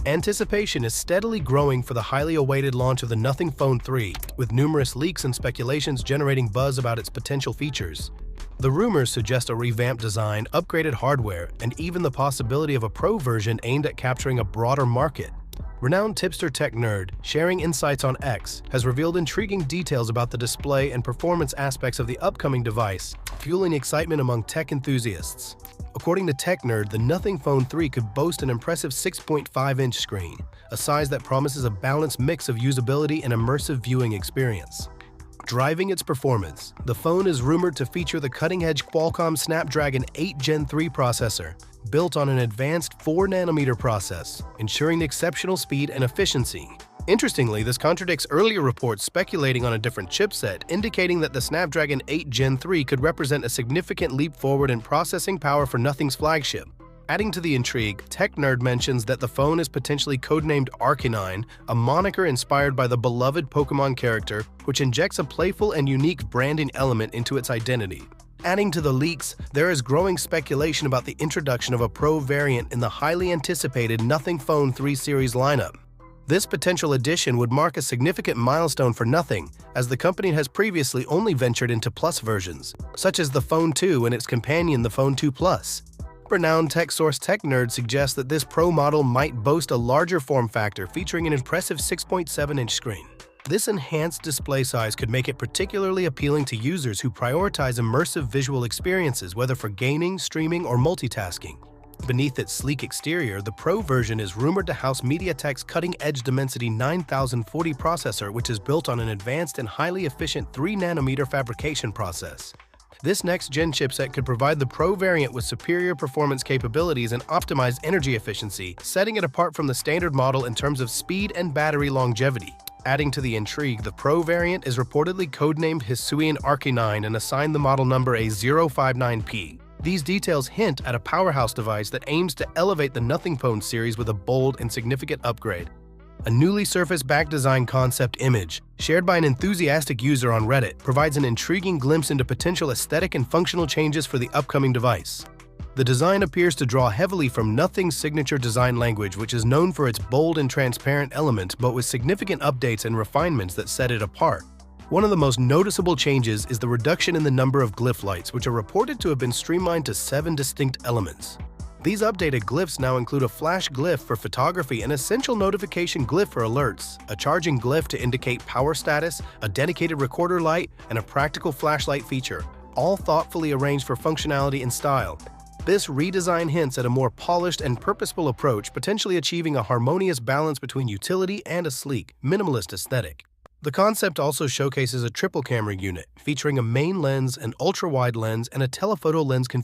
Anticipation is steadily growing for the highly awaited launch of the Nothing Phone 3, with numerous leaks and speculations generating buzz about its potential features. The rumors suggest a revamped design, upgraded hardware, and even the possibility of a Pro version aimed at capturing a broader market. Renowned tipster tech nerd, sharing insights on X, has revealed intriguing details about the display and performance aspects of the upcoming device, fueling excitement among tech enthusiasts. According to Tech Nerd, the Nothing Phone 3 could boast an impressive 6.5-inch screen, a size that promises a balanced mix of usability and immersive viewing experience. Driving its performance, the phone is rumored to feature the cutting-edge Qualcomm Snapdragon 8 Gen 3 processor, built on an advanced 4nm process, ensuring exceptional speed and efficiency. Interestingly, this contradicts earlier reports speculating on a different chipset, indicating that the Snapdragon 8 Gen 3 could represent a significant leap forward in processing power for Nothing's flagship. Adding to the intrigue, Tech Nerd mentions that the phone is potentially codenamed Arcanine, a moniker inspired by the beloved Pokémon character, which injects a playful and unique branding element into its identity. Adding to the leaks, there is growing speculation about the introduction of a Pro variant in the highly anticipated Nothing Phone 3 series lineup. This potential addition would mark a significant milestone for Nothing, as the company has previously only ventured into Plus versions, such as the Phone 2 and its companion the Phone 2 Plus. Renowned tech source Tech Nerd suggests that this Pro model might boast a larger form factor featuring an impressive 6.7-inch screen. This enhanced display size could make it particularly appealing to users who prioritize immersive visual experiences, whether for gaming, streaming, or multitasking. Beneath its sleek exterior, the Pro version is rumored to house MediaTek's cutting-edge Dimensity 9040 processor, which is built on an advanced and highly efficient 3nm fabrication process. This next-gen chipset could provide the Pro variant with superior performance capabilities and optimized energy efficiency, setting it apart from the standard model in terms of speed and battery longevity. Adding to the intrigue, the Pro variant is reportedly codenamed Hisuian Arcanine and assigned the model number A059P. These details hint at a powerhouse device that aims to elevate the Nothing Phone series with a bold and significant upgrade. A newly surfaced back design concept image, shared by an enthusiastic user on Reddit, provides an intriguing glimpse into potential aesthetic and functional changes for the upcoming device. The design appears to draw heavily from Nothing's signature design language, which is known for its bold and transparent elements, but with significant updates and refinements that set it apart. One of the most noticeable changes is the reduction in the number of glyph lights, which are reported to have been streamlined to 7 distinct elements. These updated glyphs now include a flash glyph for photography, an essential notification glyph for alerts, a charging glyph to indicate power status, a dedicated recorder light, and a practical flashlight feature, all thoughtfully arranged for functionality and style. This redesign hints at a more polished and purposeful approach, potentially achieving a harmonious balance between utility and a sleek, minimalist aesthetic. The concept also showcases a triple camera unit, featuring a main lens, an ultra-wide lens, and a telephoto lens configuration.